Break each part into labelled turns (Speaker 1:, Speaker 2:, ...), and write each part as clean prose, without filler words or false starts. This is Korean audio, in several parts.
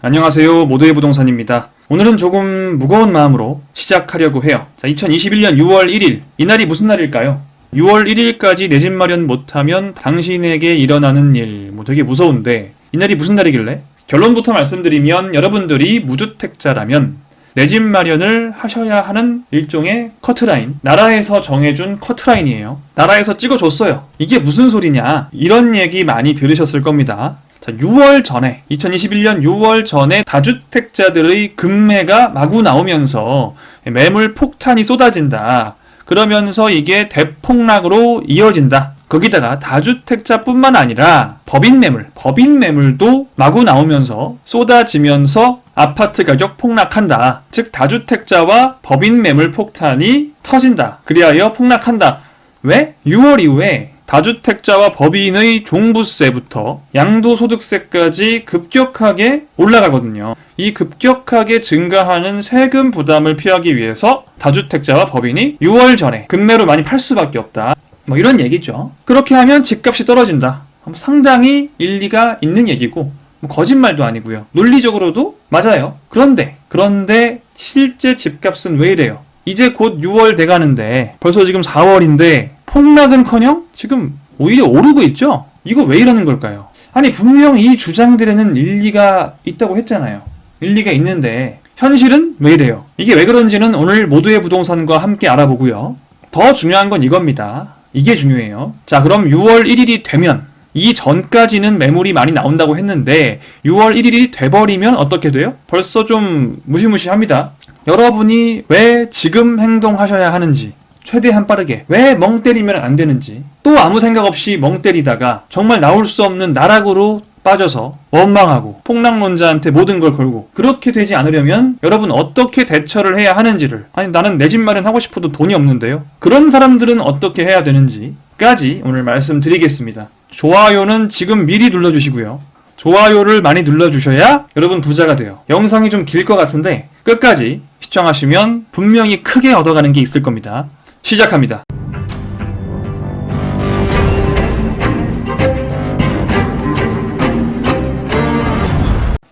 Speaker 1: 안녕하세요. 모두의 부동산입니다. 오늘은 조금 무거운 마음으로 시작하려고 해요. 자, 2021년 6월 1일. 이날이 무슨 날일까요? 6월 1일까지 내 집 마련 못하면 당신에게 일어나는 일. 되게 무서운데 이날이 무슨 날이길래? 결론부터 말씀드리면 여러분들이 무주택자라면 내 집 마련을 하셔야 하는 일종의 커트라인, 나라에서 정해준 커트라인이에요. 나라에서 찍어줬어요. 이게 무슨 소리냐? 이런 얘기 많이 들으셨을 겁니다. 자, 6월 전에, 2021년 6월 전에 다주택자들의 급매가 마구 나오면서 매물 폭탄이 쏟아진다. 그러면서 이게 대폭락으로 이어진다. 거기다가 다주택자뿐만 아니라 법인 매물도 마구 나오면서 쏟아지면서 아파트 가격 폭락한다. 즉 다주택자와 법인 매물 폭탄이 터진다. 그리하여 폭락한다. 왜? 6월 이후에 다주택자와 법인의 종부세부터 양도소득세까지 급격하게 올라가거든요. 이 급격하게 증가하는 세금 부담을 피하기 위해서 다주택자와 법인이 6월 전에 급매로 많이 팔 수밖에 없다. 이런 얘기죠. 그렇게 하면 집값이 떨어진다. 상당히 일리가 있는 얘기고 거짓말도 아니고요. 논리적으로도 맞아요. 그런데 실제 집값은 왜 이래요? 이제 곧 6월 돼가는데 벌써 지금 4월인데 폭락은커녕 지금 오히려 오르고 있죠? 이거 왜 이러는 걸까요? 아니 분명 이 주장들에는 일리가 있다고 했잖아요. 일리가 있는데 현실은 왜 이래요? 이게 왜 그런지는 오늘 모두의 부동산과 함께 알아보고요. 더 중요한 건 이겁니다. 이게 중요해요. 자, 그럼 6월 1일이 되면 이 전까지는 매물이 많이 나온다고 했는데 6월 1일이 돼버리면 어떻게 돼요? 벌써 좀 무시무시합니다. 여러분이 왜 지금 행동하셔야 하는지, 최대한 빠르게 왜 멍 때리면 안 되는지, 또 아무 생각 없이 멍 때리다가 정말 나올 수 없는 나락으로 빠져서 원망하고 폭락론자한테 모든 걸 걸고 그렇게 되지 않으려면 여러분 어떻게 대처를 해야 하는지를, 아니 나는 내 집 마련하고 싶어도 돈이 없는데요, 그런 사람들은 어떻게 해야 되는지까지 오늘 말씀드리겠습니다. 좋아요는 지금 미리 눌러주시고요. 좋아요를 많이 눌러주셔야 여러분 부자가 돼요. 영상이 좀 길 것 같은데 끝까지 시청하시면 분명히 크게 얻어가는 게 있을 겁니다. 시작합니다.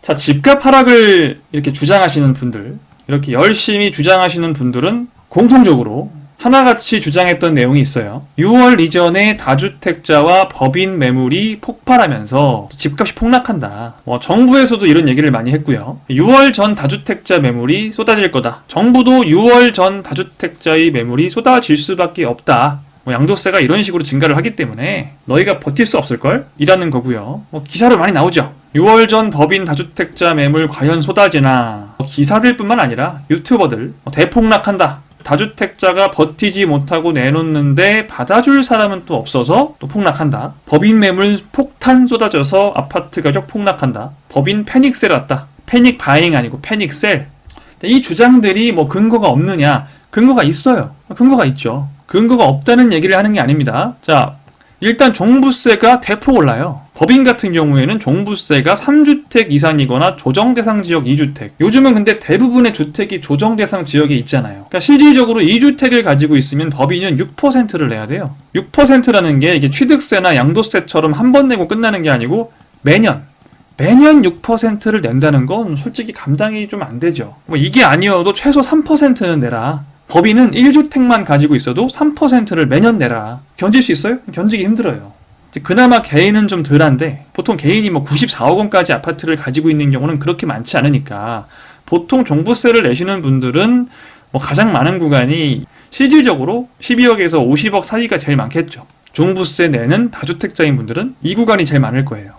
Speaker 1: 자, 집값 하락을 이렇게 주장하시는 분들, 이렇게 열심히 주장하시는 분들은 공통적으로 하나같이 주장했던 내용이 있어요. 6월 이전에 다주택자와 법인 매물이 폭발하면서 집값이 폭락한다. 정부에서도 이런 얘기를 많이 했고요. 6월 전 다주택자 매물이 쏟아질 거다. 정부도 6월 전 다주택자의 매물이 쏟아질 수밖에 없다. 양도세가 이런 식으로 증가를 하기 때문에 너희가 버틸 수 없을걸? 이라는 거고요. 기사로 많이 나오죠. 6월 전 법인 다주택자 매물 과연 쏟아지나. 기사들뿐만 아니라 유튜버들 대폭락한다. 다주택자가 버티지 못하고 내놓는데 받아줄 사람은 또 없어서 또 폭락한다. 법인 매물 폭탄 쏟아져서 아파트 가격 폭락한다. 법인 패닉셀 왔다. 패닉 바잉 아니고 패닉셀. 이 주장들이 근거가 없느냐? 근거가 있어요. 근거가 있죠. 근거가 없다는 얘기를 하는 게 아닙니다. 자, 일단 종부세가 대폭 올라요. 법인 같은 경우에는 종부세가 3주택 이상이거나 조정대상 지역 2주택. 요즘은 근데 대부분의 주택이 조정대상 지역에 있잖아요. 그러니까 실질적으로 2주택을 가지고 있으면 법인은 6%를 내야 돼요. 6%라는 게 이게 취득세나 양도세처럼 한 번 내고 끝나는 게 아니고 매년 6%를 낸다는 건 솔직히 감당이 좀 안 되죠. 이게 아니어도 최소 3%는 내라. 법인은 1주택만 가지고 있어도 3%를 매년 내라. 견딜 수 있어요? 견디기 힘들어요. 그나마 개인은 좀 덜한데 보통 개인이 94억 원까지 아파트를 가지고 있는 경우는 그렇게 많지 않으니까 보통 종부세를 내시는 분들은 가장 많은 구간이 실질적으로 12억에서 50억 사이가 제일 많겠죠. 종부세 내는 다주택자인 분들은 이 구간이 제일 많을 거예요.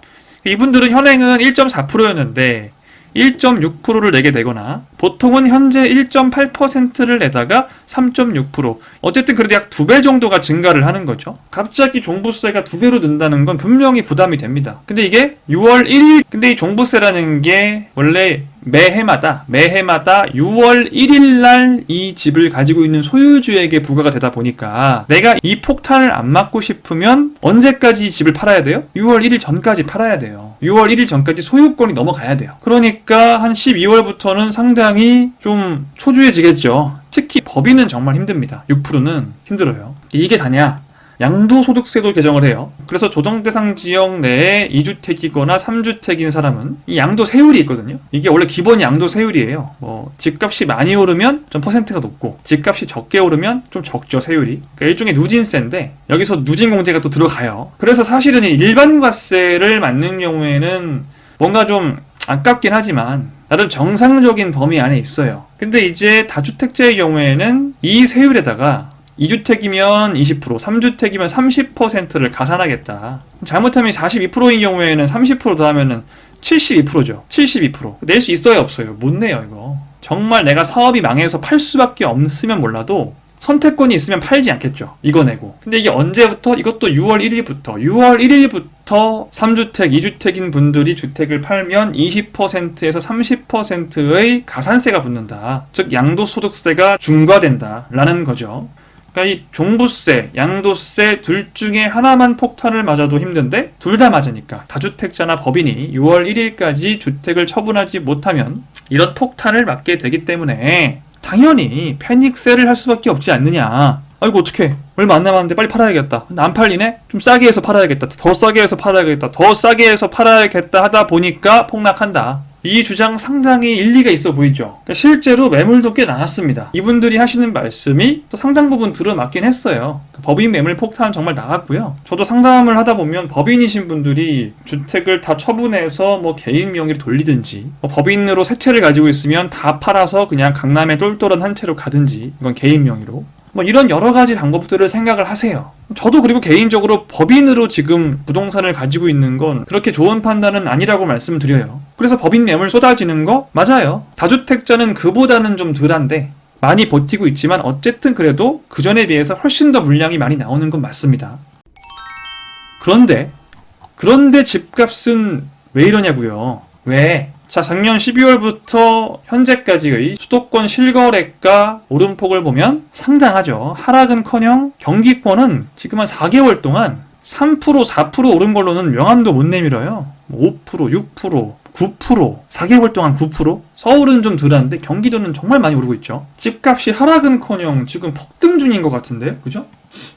Speaker 1: 이분들은 현행은 1.4%였는데 1.6%를 내게 되거나 보통은 현재 1.8%를 내다가 3.6%, 어쨌든 그래도 약 2배 정도가 증가를 하는 거죠. 갑자기 종부세가 2배로 는다는 건 분명히 부담이 됩니다. 근데 이게 6월 1일, 근데 이 종부세라는 게 원래 매해마다 6월 1일 날 이 집을 가지고 있는 소유주에게 부과가 되다 보니까 내가 이 폭탄을 안 맞고 싶으면 언제까지 집을 팔아야 돼요? 6월 1일 전까지 팔아야 돼요. 6월 1일 전까지 소유권이 넘어가야 돼요. 그러니까 한 12월부터는 상당히 좀 초조해지겠죠. 특히 법인은 정말 힘듭니다. 6%는 힘들어요. 이게 다냐? 양도소득세도 개정을 해요. 그래서 조정대상 지역 내에 2주택이거나 3주택인 사람은 이 양도세율이 있거든요. 이게 원래 기본 양도세율이에요. 집값이 많이 오르면 좀 퍼센트가 높고 집값이 적게 오르면 좀 적죠, 세율이. 그러니까 일종의 누진세인데 여기서 누진공제가 또 들어가요. 그래서 사실은 이 일반과세를 맞는 경우에는 뭔가 좀 아깝긴 하지만 나름 정상적인 범위 안에 있어요. 근데 이제 다주택자의 경우에는 이 세율에다가 2주택이면 20%, 3주택이면 30%를 가산하겠다. 잘못하면 42%인 경우에는 30% 더하면은 72%죠. 72%. 낼 수 있어요, 없어요? 못 내요, 이거. 정말 내가 사업이 망해서 팔 수밖에 없으면 몰라도 선택권이 있으면 팔지 않겠죠. 이거 내고. 근데 이게 언제부터? 이것도 6월 1일부터 3주택, 2주택인 분들이 주택을 팔면 20%에서 30%의 가산세가 붙는다. 즉 양도소득세가 중과된다라는 거죠. 그러니까 이 종부세, 양도세 둘 중에 하나만 폭탄을 맞아도 힘든데 둘 다 맞으니까 다주택자나 법인이 6월 1일까지 주택을 처분하지 못하면 이런 폭탄을 맞게 되기 때문에 당연히 패닉셀을 할 수밖에 없지 않느냐. 아이고 어떡해, 얼마 안 남았는데 빨리 팔아야겠다. 근데 안 팔리네? 좀 싸게 해서 팔아야겠다. 더 싸게 해서 팔아야겠다. 더 싸게 해서 팔아야겠다 하다 보니까 폭락한다. 이 주장 상당히 일리가 있어 보이죠. 그러니까 실제로 매물도 꽤 나왔습니다. 이분들이 하시는 말씀이 또 상당 부분 들어맞긴 했어요. 법인 매물 폭탄 정말 나왔고요. 저도 상담을 하다 보면 법인이신 분들이 주택을 다 처분해서 개인 명의로 돌리든지 법인으로 세 채를 가지고 있으면 다 팔아서 그냥 강남에 똘똘한 한 채로 가든지, 이건 개인 명의로 이런 여러 가지 방법들을 생각을 하세요. 저도 그리고 개인적으로 법인으로 지금 부동산을 가지고 있는 건 그렇게 좋은 판단은 아니라고 말씀드려요. 그래서 법인 매물 쏟아지는 거 맞아요. 다주택자는 그보다는 좀 덜한데 많이 버티고 있지만 어쨌든 그래도 그전에 비해서 훨씬 더 물량이 많이 나오는 건 맞습니다. 그런데 집값은 왜 이러냐고요. 왜? 자, 작년 12월부터 현재까지의 수도권 실거래가 오름폭을 보면 상당하죠. 하락은커녕 경기권은 지금 한 4개월 동안 3%, 4% 오른 걸로는 명함도 못 내밀어요. 5%, 6%, 9%, 4개월 동안 9%? 서울은 좀 덜한데 경기도는 정말 많이 오르고 있죠. 집값이 하락은커녕 지금 폭등 중인 것 같은데, 그죠?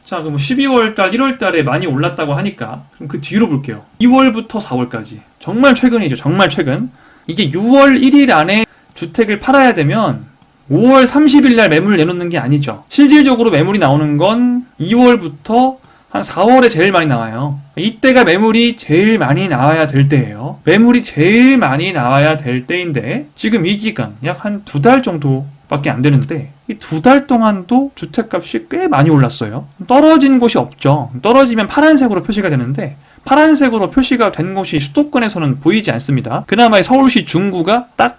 Speaker 1: 자, 그럼 12월달, 1월달에 많이 올랐다고 하니까 그럼 그 뒤로 볼게요. 2월부터 4월까지. 정말 최근이죠. 정말 최근. 이게 6월 1일 안에 주택을 팔아야 되면 5월 30일 날 매물 내놓는 게 아니죠. 실질적으로 매물이 나오는 건 2월부터 한 4월에 제일 많이 나와요. 이때가 매물이 제일 많이 나와야 될 때예요. 매물이 제일 많이 나와야 될 때인데 지금 이 기간 약 한 2달 정도밖에 안 되는데 이 2달 동안도 주택값이 꽤 많이 올랐어요. 떨어진 곳이 없죠. 떨어지면 파란색으로 표시가 되는데 파란색으로 표시가 된 곳이 수도권에서는 보이지 않습니다. 그나마 서울시 중구가 딱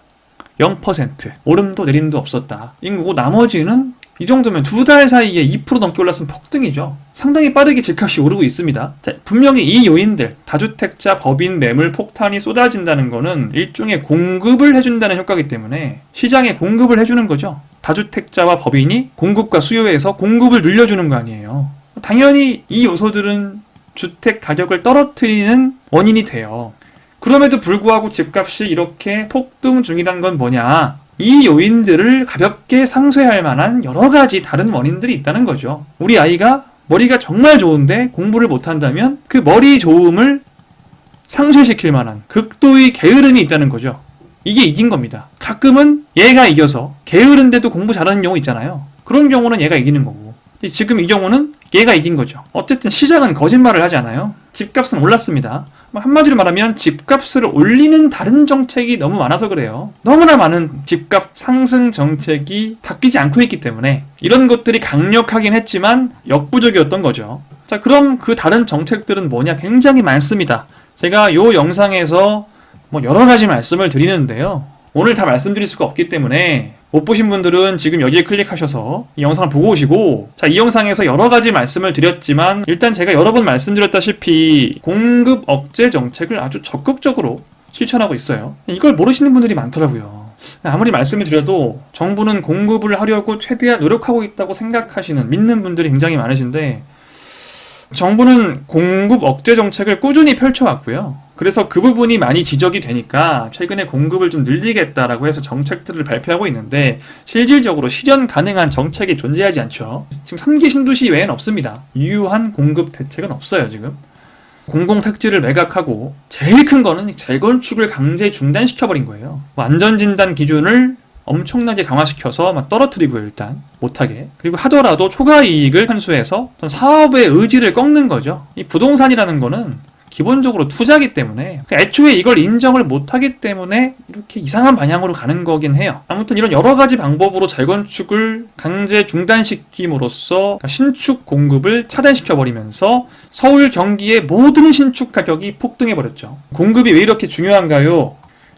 Speaker 1: 0% 오름도 내림도 없었다. 인구고 나머지는 이 정도면 2달 사이에 2% 넘게 올랐으면 폭등이죠. 상당히 빠르게 집값이 오르고 있습니다. 자, 분명히 이 요인들, 다주택자 법인 매물 폭탄이 쏟아진다는 거는 일종의 공급을 해준다는 효과이기 때문에 시장에 공급을 해주는 거죠. 다주택자와 법인이 공급과 수요에서 공급을 늘려주는 거 아니에요. 당연히 이 요소들은 주택 가격을 떨어뜨리는 원인이 돼요. 그럼에도 불구하고 집값이 이렇게 폭등 중이란 건 뭐냐? 이 요인들을 가볍게 상쇄할 만한 여러 가지 다른 원인들이 있다는 거죠. 우리 아이가 머리가 정말 좋은데 공부를 못한다면 그 머리 좋음을 상쇄시킬 만한 극도의 게으름이 있다는 거죠. 이게 이긴 겁니다. 가끔은 얘가 이겨서 게으른데도 공부 잘하는 경우 있잖아요. 그런 경우는 얘가 이기는 거고 지금 이 경우는 얘가 이긴 거죠. 어쨌든 시장은 거짓말을 하지 않아요. 집값은 올랐습니다. 한마디로 말하면 집값을 올리는 다른 정책이 너무 많아서 그래요. 너무나 많은 집값 상승 정책이 바뀌지 않고 있기 때문에 이런 것들이 강력하긴 했지만 역부족이었던 거죠. 자, 그럼 그 다른 정책들은 뭐냐? 굉장히 많습니다. 제가 요 영상에서 여러 가지 말씀을 드리는데요. 오늘 다 말씀드릴 수가 없기 때문에 못 보신 분들은 지금 여기에 클릭하셔서 이 영상을 보고 오시고, 자, 이 영상에서 여러 가지 말씀을 드렸지만 일단 제가 여러 번 말씀드렸다시피 공급 억제 정책을 아주 적극적으로 실천하고 있어요. 이걸 모르시는 분들이 많더라고요. 아무리 말씀을 드려도 정부는 공급을 하려고 최대한 노력하고 있다고 생각하시는, 믿는 분들이 굉장히 많으신데 정부는 공급 억제 정책을 꾸준히 펼쳐왔고요. 그래서 그 부분이 많이 지적이 되니까 최근에 공급을 좀 늘리겠다라고 해서 정책들을 발표하고 있는데 실질적으로 실현 가능한 정책이 존재하지 않죠. 지금 3기 신도시 외엔 없습니다. 유효한 공급 대책은 없어요, 지금. 공공택지를 매각하고 제일 큰 거는 재건축을 강제 중단시켜버린 거예요. 안전진단 기준을 엄청나게 강화시켜서 막 떨어뜨리고요, 일단 못하게. 그리고 하더라도 초과 이익을 환수해서 사업의 의지를 꺾는 거죠. 이 부동산이라는 거는 기본적으로 투자기 때문에 애초에 이걸 인정을 못하기 때문에 이렇게 이상한 방향으로 가는 거긴 해요. 아무튼 이런 여러 가지 방법으로 재건축을 강제 중단시킴으로써 신축 공급을 차단시켜버리면서 서울, 경기의 모든 신축 가격이 폭등해버렸죠. 공급이 왜 이렇게 중요한가요?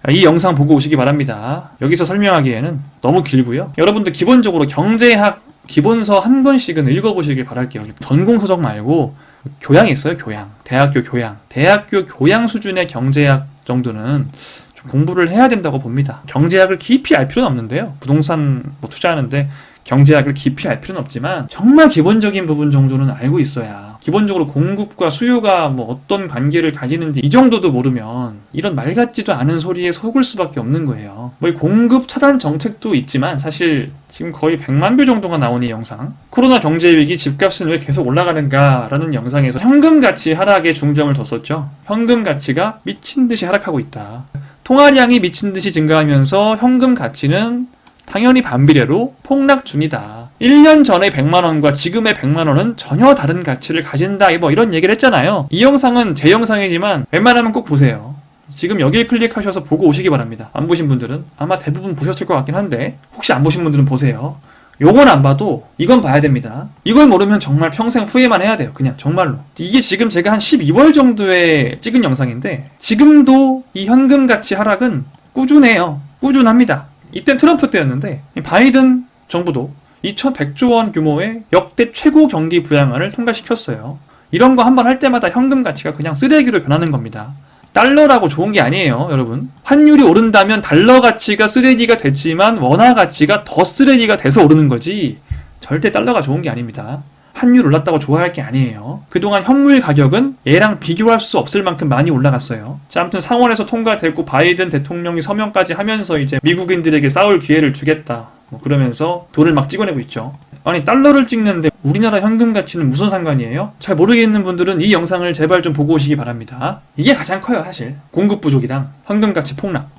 Speaker 1: 이 영상 보고 오시기 바랍니다. 여기서 설명하기에는 너무 길고요. 여러분들 기본적으로 경제학 기본서 한 권씩은 읽어보시길 바랄게요. 전공서적 말고 교양이 있어요, 교양. 대학교 교양. 대학교 교양 수준의 경제학 정도는 좀 공부를 해야 된다고 봅니다. 경제학을 깊이 알 필요는 없는데요. 부동산 투자하는데 경제학을 깊이 알 필요는 없지만 정말 기본적인 부분 정도는 알고 있어야 기본적으로 공급과 수요가 어떤 관계를 가지는지 이 정도도 모르면 이런 말 같지도 않은 소리에 속을 수밖에 없는 거예요. 이 공급 차단 정책도 있지만 사실 지금 거의 100만 뷰 정도가 나오는 이 영상 코로나 경제위기 집값은 왜 계속 올라가는가 라는 영상에서 현금 가치 하락에 중점을 뒀었죠. 현금 가치가 미친 듯이 하락하고 있다. 통화량이 미친 듯이 증가하면서 현금 가치는 당연히 반비례로 폭락 중이다. 1년 전의 100만원과 지금의 100만원은 전혀 다른 가치를 가진다. 이런 얘기를 했잖아요. 이 영상은 제 영상이지만 웬만하면 꼭 보세요. 지금 여길 클릭하셔서 보고 오시기 바랍니다. 안 보신 분들은 아마 대부분 보셨을 것 같긴 한데 혹시 안 보신 분들은 보세요. 요건 안 봐도 이건 봐야 됩니다. 이걸 모르면 정말 평생 후회만 해야 돼요. 그냥 정말로. 이게 지금 제가 한 12월 정도에 찍은 영상인데 지금도 이 현금 가치 하락은 꾸준해요. 꾸준합니다. 이땐 트럼프 때였는데 바이든 정부도 2,100조 원 규모의 역대 최고 경기 부양안을 통과시켰어요. 이런 거 한번 할 때마다 현금 가치가 그냥 쓰레기로 변하는 겁니다. 달러라고 좋은 게 아니에요, 여러분. 환율이 오른다면 달러 가치가 쓰레기가 됐지만 원화 가치가 더 쓰레기가 돼서 오르는 거지 절대 달러가 좋은 게 아닙니다. 환율 올랐다고 좋아할 게 아니에요. 그동안 현물 가격은 얘랑 비교할 수 없을 만큼 많이 올라갔어요. 자, 아무튼 상원에서 통과됐고 바이든 대통령이 서명까지 하면서 이제 미국인들에게 싸울 기회를 주겠다. 그러면서 돈을 막 찍어내고 있죠. 아니 달러를 찍는데 우리나라 현금 가치는 무슨 상관이에요? 잘 모르겠는 분들은 이 영상을 제발 좀 보고 오시기 바랍니다. 이게 가장 커요, 사실. 공급 부족이랑 현금 가치 폭락.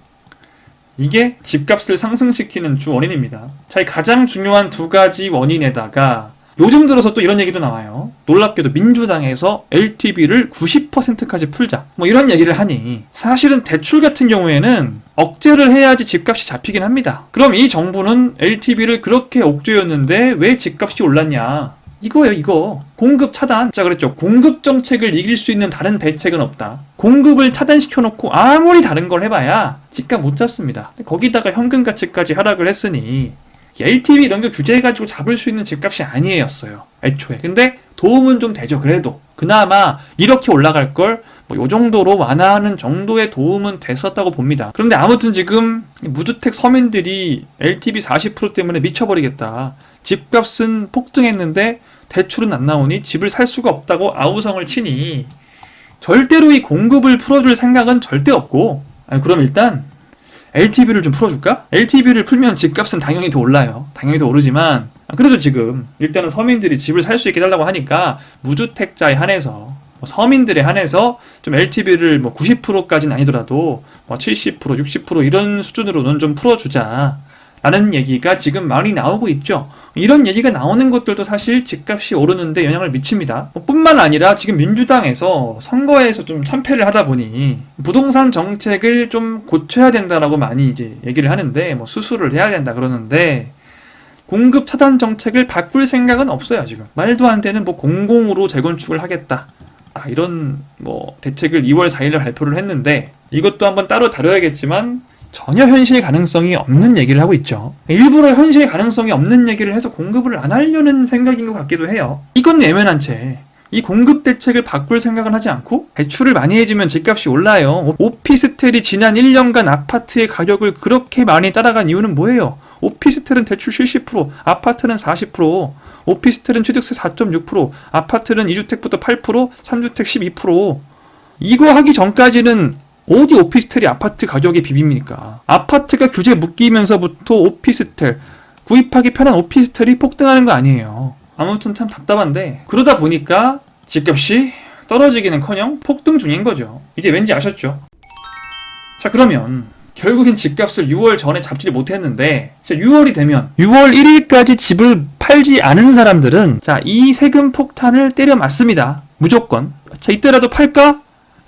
Speaker 1: 이게 집값을 상승시키는 주 원인입니다. 자, 이 가장 중요한 두 가지 원인에다가 요즘 들어서 또 이런 얘기도 나와요. 놀랍게도 민주당에서 LTV를 90%까지 풀자. 이런 얘기를 하니 사실은 대출 같은 경우에는 억제를 해야지 집값이 잡히긴 합니다. 그럼 이 정부는 LTV를 그렇게 억제였는데 왜 집값이 올랐냐? 이거예요, 이거. 공급 차단. 자, 그랬죠. 공급 정책을 이길 수 있는 다른 대책은 없다. 공급을 차단시켜놓고 아무리 다른 걸 해봐야 집값 못 잡습니다. 거기다가 현금 가치까지 하락을 했으니 LTV 이런 거 규제해가지고 잡을 수 있는 집값이 아니었어요, 애초에. 근데 도움은 좀 되죠, 그래도. 그나마 이렇게 올라갈 걸 요 정도로 완화하는 정도의 도움은 됐었다고 봅니다. 그런데 아무튼 지금 무주택 서민들이 LTV 40% 때문에 미쳐버리겠다. 집값은 폭등했는데 대출은 안 나오니 집을 살 수가 없다고 아우성을 치니 절대로 이 공급을 풀어줄 생각은 절대 없고, 그럼 일단 LTV를 좀 풀어줄까? LTV를 풀면 집값은 당연히 더 올라요. 당연히 더 오르지만 그래도 지금 일단은 서민들이 집을 살 수 있게 해달라고 하니까 무주택자에 한해서 서민들에 한해서 좀 LTV를 90%까지는 아니더라도 70%, 60% 이런 수준으로는 좀 풀어주자 라는 얘기가 지금 많이 나오고 있죠. 이런 얘기가 나오는 것들도 사실 집값이 오르는데 영향을 미칩니다. 뿐만 아니라 지금 민주당에서 선거에서 좀 참패를 하다 보니 부동산 정책을 좀 고쳐야 된다라고 많이 이제 얘기를 하는데 수술을 해야 된다 그러는데 공급 차단 정책을 바꿀 생각은 없어요, 지금. 말도 안 되는 공공으로 재건축을 하겠다. 이런 대책을 2월 4일에 발표를 했는데 이것도 한번 따로 다뤄야겠지만 전혀 현실 가능성이 없는 얘기를 하고 있죠. 일부러 현실 가능성이 없는 얘기를 해서 공급을 안 하려는 생각인 것 같기도 해요. 이건 예면한 채 이 공급 대책을 바꿀 생각은 하지 않고 대출을 많이 해주면 집값이 올라요. 오피스텔이 지난 1년간 아파트의 가격을 그렇게 많이 따라간 이유는 뭐예요? 오피스텔은 대출 70%, 아파트는 40%. 오피스텔은 취득세 4.6%, 아파트는 2주택부터 8%, 3주택 12%. 이거 하기 전까지는 어디 오피스텔이 아파트 가격에 비빕니까? 아파트가 규제 묶이면서부터 오피스텔, 구입하기 편한 오피스텔이 폭등하는 거 아니에요. 아무튼 참 답답한데, 그러다 보니까 집값이 떨어지기는커녕 폭등 중인 거죠. 이제 왠지 아셨죠? 자, 그러면 결국엔 집값을 6월 전에 잡지 못했는데 6월이 되면 6월 1일까지 집을 팔지 않은 사람들은 자, 이 세금 폭탄을 때려 맞습니다. 무조건. 자, 이때라도 팔까?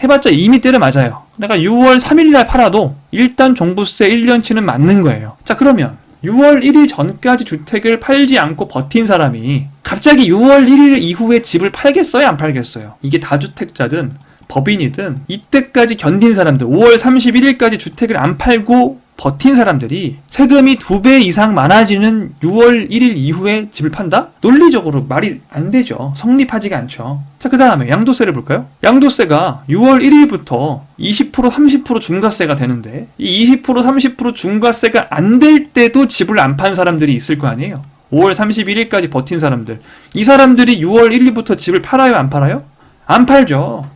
Speaker 1: 해봤자 이미 때려 맞아요. 내가 6월 3일날 팔아도 일단 종부세 1년치는 맞는 거예요. 자, 그러면 6월 1일 전까지 주택을 팔지 않고 버틴 사람이 갑자기 6월 1일 이후에 집을 팔겠어요? 안 팔겠어요? 이게 다주택자든 법인이든 이때까지 견딘 사람들, 5월 31일까지 주택을 안 팔고 버틴 사람들이 세금이 2배 이상 많아지는 6월 1일 이후에 집을 판다? 논리적으로 말이 안 되죠. 성립하지가 않죠. 자, 그 다음에 양도세를 볼까요? 양도세가 6월 1일부터 20% 30% 중과세가 되는데 이 20% 30% 중과세가 안 될 때도 집을 안 판 사람들이 있을 거 아니에요. 5월 31일까지 버틴 사람들. 이 사람들이 6월 1일부터 집을 팔아요? 안 팔아요? 안 팔죠.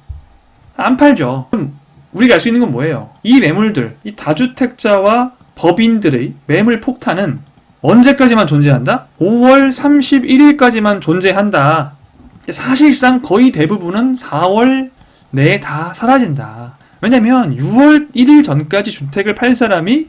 Speaker 1: 안 팔죠. 그럼 우리가 알 수 있는 건 뭐예요? 이 매물들, 이 다주택자와 법인들의 매물 폭탄은 언제까지만 존재한다? 5월 31일까지만 존재한다. 사실상 거의 대부분은 4월 내에 다 사라진다. 왜냐면 6월 1일 전까지 주택을 팔 사람이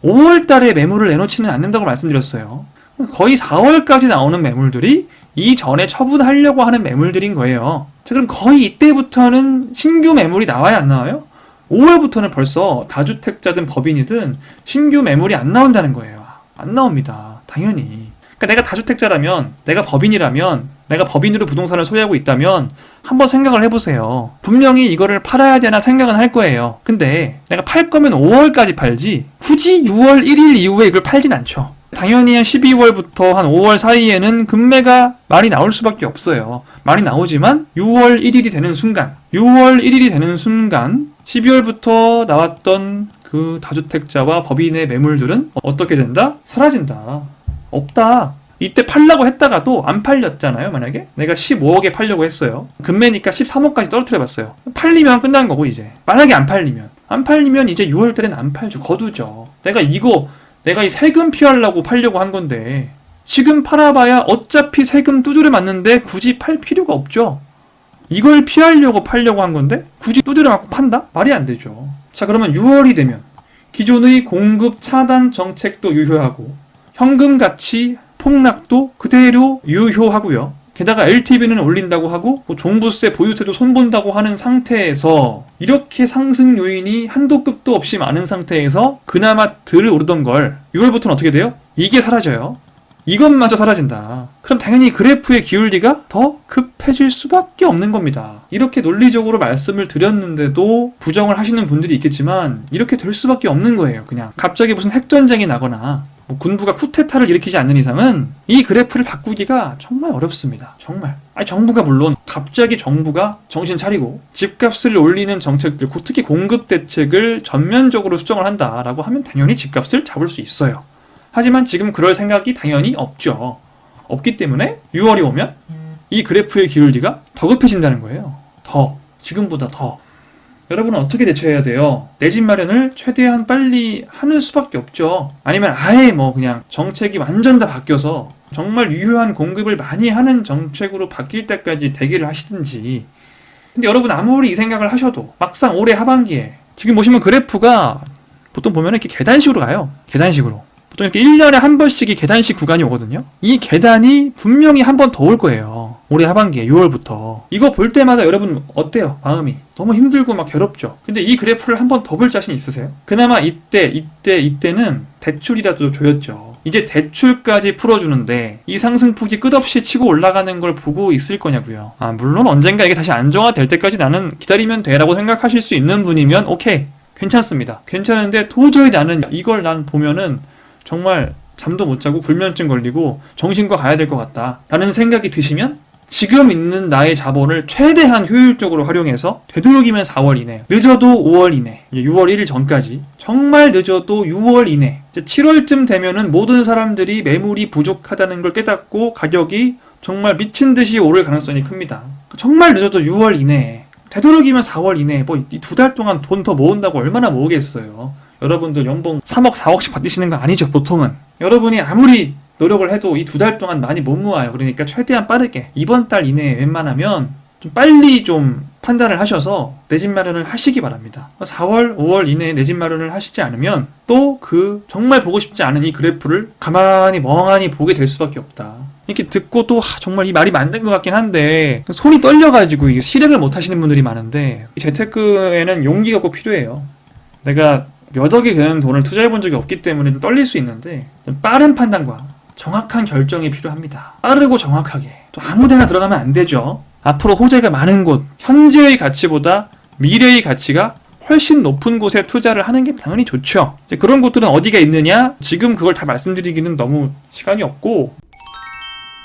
Speaker 1: 5월 달에 매물을 내놓지는 않는다고 말씀드렸어요. 거의 4월까지 나오는 매물들이 이전에 처분하려고 하는 매물들인 거예요. 자, 그럼 거의 이때부터는 신규 매물이 나와야 안 나와요? 5월부터는 벌써 다주택자든 법인이든 신규 매물이 안 나온다는 거예요. 안 나옵니다. 당연히. 그러니까 내가 다주택자라면, 내가 법인이라면, 내가 법인으로 부동산을 소유하고 있다면 한번 생각을 해보세요. 분명히 이거를 팔아야 되나 생각은 할 거예요. 근데 내가 팔 거면 5월까지 팔지 굳이 6월 1일 이후에 이걸 팔진 않죠. 당연히 한 12월부터 한 5월 사이에는 금매가 많이 나올 수밖에 없어요. 많이 나오지만 6월 1일이 되는 순간 12월부터 나왔던 그 다주택자와 법인의 매물들은 어떻게 된다? 사라진다. 없다. 이때 팔려고 했다가도 안 팔렸잖아요. 만약에 내가 15억에 팔려고 했어요. 금매니까 13억까지 떨어뜨려봤어요. 팔리면 끝난 거고 이제. 만약에 안 팔리면 이제 6월 달에는 안 팔죠. 거두죠. 내가 이 세금 피하려고 팔려고 한 건데 지금 팔아봐야 어차피 세금 두드려 맞는데 굳이 팔 필요가 없죠. 이걸 피하려고 팔려고 한 건데 굳이 두드려 맞고 판다? 말이 안 되죠. 자, 그러면 6월이 되면 기존의 공급 차단 정책도 유효하고 현금 가치 폭락도 그대로 유효하고요. 게다가 LTV는 올린다고 하고 종부세, 보유세도 손본다고 하는 상태에서 이렇게 상승 요인이 한도 끝도 없이 많은 상태에서 그나마 덜 오르던 걸 6월부터는 어떻게 돼요? 이게 사라져요. 이것마저 사라진다. 그럼 당연히 그래프의 기울기가 더 급해질 수밖에 없는 겁니다. 이렇게 논리적으로 말씀을 드렸는데도 부정을 하시는 분들이 있겠지만 이렇게 될 수밖에 없는 거예요. 그냥 갑자기 무슨 핵전쟁이 나거나 군부가 쿠데타를 일으키지 않는 이상은 이 그래프를 바꾸기가 정말 어렵습니다. 정말. 정부가 물론 갑자기 정부가 정신 차리고 집값을 올리는 정책들, 특히 공급 대책을 전면적으로 수정을 한다라고 하면 당연히 집값을 잡을 수 있어요. 하지만 지금 그럴 생각이 당연히 없죠. 없기 때문에 6월이 오면 이 그래프의 기울기가 더 급해진다는 거예요. 지금보다 더. 여러분은 어떻게 대처해야 돼요? 내 집 마련을 최대한 빨리 하는 수밖에 없죠. 아니면 아예 그냥 정책이 완전 다 바뀌어서 정말 유효한 공급을 많이 하는 정책으로 바뀔 때까지 대기를 하시든지. 근데 여러분 아무리 이 생각을 하셔도 막상 올해 하반기에 지금 보시면 그래프가 보통 보면 이렇게 계단식으로 가요. 계단식으로. 보통 이렇게 1년에 한 번씩이 계단식 구간이 오거든요. 이 계단이 분명히 한 번 더 올 거예요. 올해 하반기에 6월부터. 이거 볼 때마다 여러분 어때요? 마음이 너무 힘들고 막 괴롭죠. 근데 이 그래프를 한 번 더 볼 자신 있으세요? 그나마 이때는 대출이라도 조였죠. 이제 대출까지 풀어주는데 이 상승폭이 끝없이 치고 올라가는 걸 보고 있을 거냐고요. 물론 언젠가 이게 다시 안정화될 때까지 나는 기다리면 돼라고 생각하실 수 있는 분이면 오케이, 괜찮습니다. 괜찮은데 도저히 이걸 난 보면은 정말 잠도 못 자고 불면증 걸리고 정신과 가야 될 것 같다 라는 생각이 드시면 지금 있는 나의 자본을 최대한 효율적으로 활용해서 되도록이면 4월 이내, 늦어도 5월 이내, 6월 1일 전까지, 정말 늦어도 6월 이내, 7월쯤 되면은 모든 사람들이 매물이 부족하다는 걸 깨닫고 가격이 정말 미친듯이 오를 가능성이 큽니다. 정말 늦어도 6월 이내에, 되도록이면 4월 이내에 뭐 이 2달 동안 돈 더 모은다고 얼마나 모으겠어요. 여러분들 연봉 3억 4억씩 받으시는 거 아니죠, 보통은. 여러분이 아무리 노력을 해도 이 2달 동안 많이 못 모아요. 그러니까 최대한 빠르게 이번 달 이내에 웬만하면 좀 빨리 좀 판단을 하셔서 내 집 마련을 하시기 바랍니다. 4월, 5월 이내에 내 집 마련을 하시지 않으면 또 그 정말 보고 싶지 않은 이 그래프를 가만히 멍하니 보게 될 수밖에 없다. 이렇게 듣고 또 정말 이 말이 맞는 것 같긴 한데 손이 떨려가지고 이게 실행을 못 하시는 분들이 많은데, 이 재테크에는 용기가 꼭 필요해요. 내가 몇 억이 되는 돈을 투자해 본 적이 없기 때문에 좀 떨릴 수 있는데 빠른 판단과 정확한 결정이 필요합니다. 빠르고 정확하게. 또 아무데나 들어가면 안 되죠. 앞으로 호재가 많은 곳, 현재의 가치보다 미래의 가치가 훨씬 높은 곳에 투자를 하는 게 당연히 좋죠. 이제 그런 곳들은 어디가 있느냐? 지금 그걸 다 말씀드리기는 너무 시간이 없고,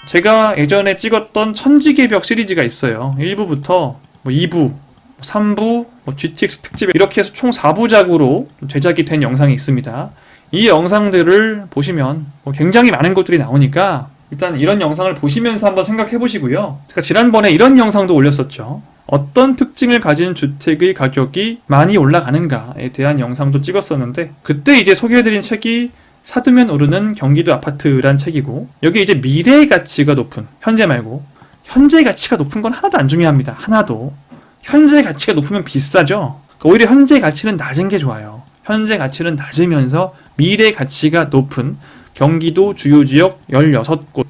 Speaker 1: 제가 예전에 찍었던 천지개벽 시리즈가 있어요. 1부부터 2부, 3부, GTX 특집 이렇게 해서 총 4부작으로 제작이 된 영상이 있습니다. 이 영상들을 보시면 굉장히 많은 것들이 나오니까 일단 이런 영상을 보시면서 한번 생각해 보시고요. 제가 지난번에 이런 영상도 올렸었죠. 어떤 특징을 가진 주택의 가격이 많이 올라가는가에 대한 영상도 찍었었는데, 그때 이제 소개해드린 책이 사두면 오르는 경기도 아파트란 책이고, 여기 이제 미래의 가치가 높은, 현재 말고 현재 가치가 높은 건 하나도 안 중요합니다. 하나도. 현재 가치가 높으면 비싸죠. 오히려 현재 가치는 낮은 게 좋아요. 현재 가치는 낮으면서 미래 가치가 높은 경기도 주요 지역 16곳.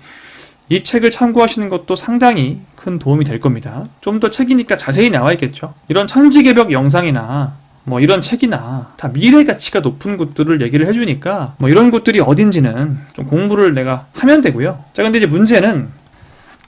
Speaker 1: 이 책을 참고하시는 것도 상당히 큰 도움이 될 겁니다. 좀 더 책이니까 자세히 나와 있겠죠. 이런 천지개벽 영상이나 이런 책이나 다 미래 가치가 높은 곳들을 얘기를 해주니까 이런 곳들이 어딘지는 좀 공부를 내가 하면 되고요. 자, 근데 이제 문제는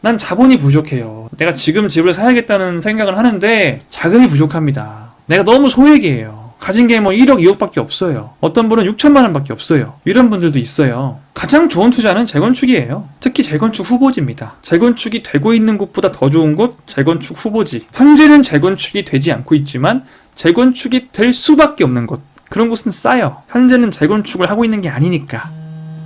Speaker 1: 난 자본이 부족해요. 내가 지금 집을 사야겠다는 생각을 하는데 자금이 부족합니다. 내가 너무 소액이에요. 가진 게 1억, 2억밖에 없어요. 어떤 분은 6천만 원밖에 없어요. 이런 분들도 있어요. 가장 좋은 투자는 재건축이에요. 특히 재건축 후보지입니다. 재건축이 되고 있는 곳보다 더 좋은 곳, 재건축 후보지. 현재는 재건축이 되지 않고 있지만 재건축이 될 수밖에 없는 곳. 그런 곳은 싸요. 현재는 재건축을 하고 있는 게 아니니까.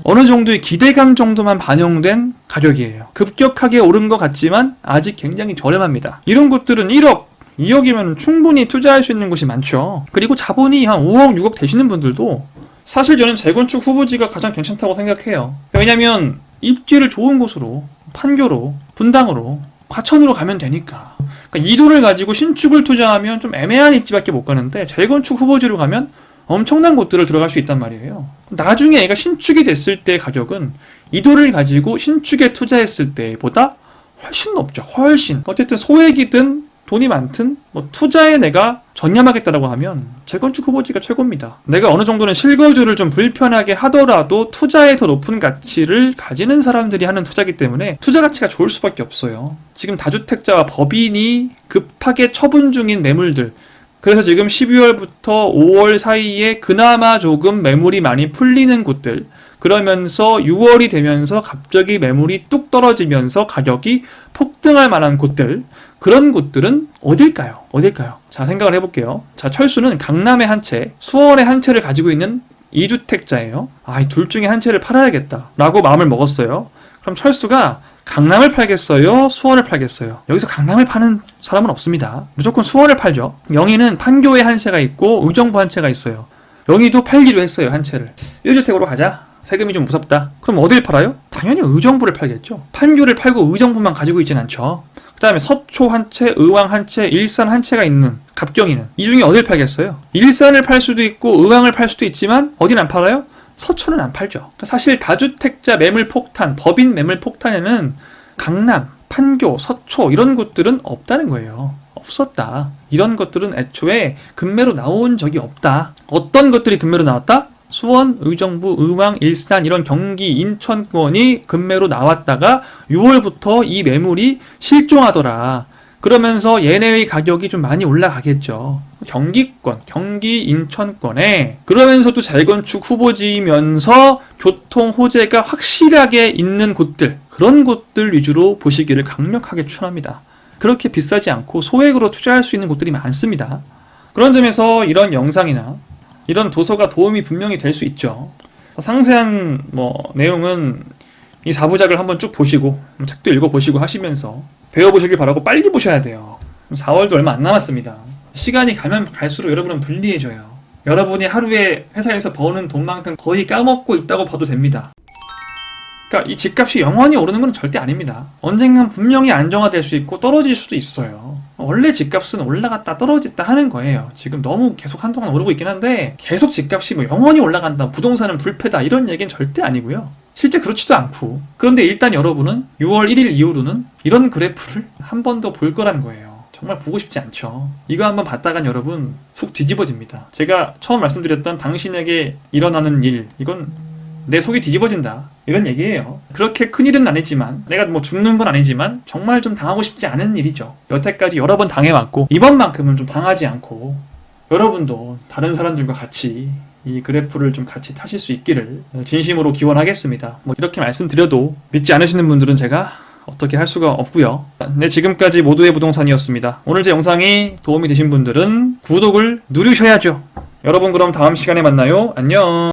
Speaker 1: 어느 정도의 기대감 정도만 반영된 가격이에요. 급격하게 오른 것 같지만 아직 굉장히 저렴합니다. 이런 곳들은 1억, 2억이면 충분히 투자할 수 있는 곳이 많죠. 그리고 자본이 한 5억, 6억 되시는 분들도 사실 저는 재건축 후보지가 가장 괜찮다고 생각해요. 왜냐면 입지를 좋은 곳으로, 판교로, 분당으로, 과천으로 가면 되니까. 그러니까 이 돈을 가지고 신축을 투자하면 좀 애매한 입지밖에 못 가는데, 재건축 후보지로 가면 엄청난 곳들을 들어갈 수 있단 말이에요. 나중에 얘가 신축이 됐을 때 가격은 이 돈을 가지고 신축에 투자했을 때보다 훨씬 높죠. 훨씬. 어쨌든 소액이든 돈이 많든 투자에 내가 전념하겠다라고 하면 재건축 후보지가 최고입니다. 내가 어느 정도는 실거주를 좀 불편하게 하더라도 투자에 더 높은 가치를 가지는 사람들이 하는 투자이기 때문에 투자 가치가 좋을 수밖에 없어요. 지금 다주택자와 법인이 급하게 처분 중인 매물들, 그래서 지금 12월부터 5월 사이에 그나마 조금 매물이 많이 풀리는 곳들, 그러면서 6월이 되면서 갑자기 매물이 뚝 떨어지면서 가격이 폭등할 만한 곳들, 그런 곳들은 어딜까요? 자, 생각을 해볼게요. 자, 철수는 강남에 한 채, 수원에 한 채를 가지고 있는 2주택자예요. 이 둘 중에 한 채를 팔아야겠다 라고 마음을 먹었어요. 그럼 철수가 강남을 팔겠어요? 수원을 팔겠어요? 여기서 강남을 파는 사람은 없습니다. 무조건 수원을 팔죠. 영희는 판교에 한 채가 있고 의정부 한 채가 있어요. 영희도 팔기로 했어요. 한 채를. 1주택으로 가자. 세금이 좀 무섭다. 그럼 어딜 팔아요? 당연히 의정부를 팔겠죠. 판교를 팔고 의정부만 가지고 있진 않죠. 그 다음에 서초 한 채, 의왕 한 채, 일산 한 채가 있는 갑경이는 이 중에 어딜 팔겠어요? 일산을 팔 수도 있고 의왕을 팔 수도 있지만 어딘 안 팔아요? 서초는 안 팔죠. 사실 다주택자 매물 폭탄, 법인 매물 폭탄에는 강남, 판교, 서초 이런 곳들은 없다는 거예요. 없었다. 이런 것들은 애초에 금매로 나온 적이 없다. 어떤 것들이 금매로 나왔다? 수원, 의정부, 의왕, 일산 이런 경기, 인천권이 금매로 나왔다가 6월부터 이 매물이 실종하더라. 그러면서 얘네의 가격이 좀 많이 올라가겠죠. 경기권, 경기, 인천권에 그러면서도 재건축 후보지면서 교통 호재가 확실하게 있는 곳들, 그런 곳들 위주로 보시기를 강력하게 추천합니다. 그렇게 비싸지 않고 소액으로 투자할 수 있는 곳들이 많습니다. 그런 점에서 이런 영상이나 이런 도서가 도움이 분명히 될 수 있죠. 상세한 내용은 이 4부작을 한번 쭉 보시고 책도 읽어보시고 하시면서 배워보시길 바라고 빨리 보셔야 돼요. 4월도 얼마 안 남았습니다. 시간이 가면 갈수록 여러분은 불리해져요. 여러분이 하루에 회사에서 버는 돈만큼 거의 까먹고 있다고 봐도 됩니다. 그러니까 이 집값이 영원히 오르는 건 절대 아닙니다. 언젠간 분명히 안정화될 수 있고 떨어질 수도 있어요. 원래 집값은 올라갔다 떨어졌다 하는 거예요. 지금 너무 계속 한동안 오르고 있긴 한데 계속 집값이 뭐 영원히 올라간다, 부동산은 불패다 이런 얘기는 절대 아니고요. 실제 그렇지도 않고. 그런데 일단 여러분은 6월 1일 이후로는 이런 그래프를 한 번 더 볼 거란 거예요. 정말 보고 싶지 않죠. 이거 한번 봤다간 여러분 속 뒤집어집니다. 제가 처음 말씀드렸던 당신에게 일어나는 일, 이건 내 속이 뒤집어진다 이런 얘기예요. 그렇게 큰일은 아니지만, 내가 뭐 죽는 건 아니지만 정말 좀 당하고 싶지 않은 일이죠. 여태까지 여러 번 당해왔고 이번만큼은 좀 당하지 않고 여러분도 다른 사람들과 같이 이 그래프를 좀 같이 타실 수 있기를 진심으로 기원하겠습니다. 뭐 이렇게 말씀드려도 믿지 않으시는 분들은 제가 어떻게 할 수가 없고요. 네, 지금까지 모두의 부동산이었습니다. 오늘 제 영상이 도움이 되신 분들은 구독을 누르셔야죠. 여러분 그럼 다음 시간에 만나요. 안녕.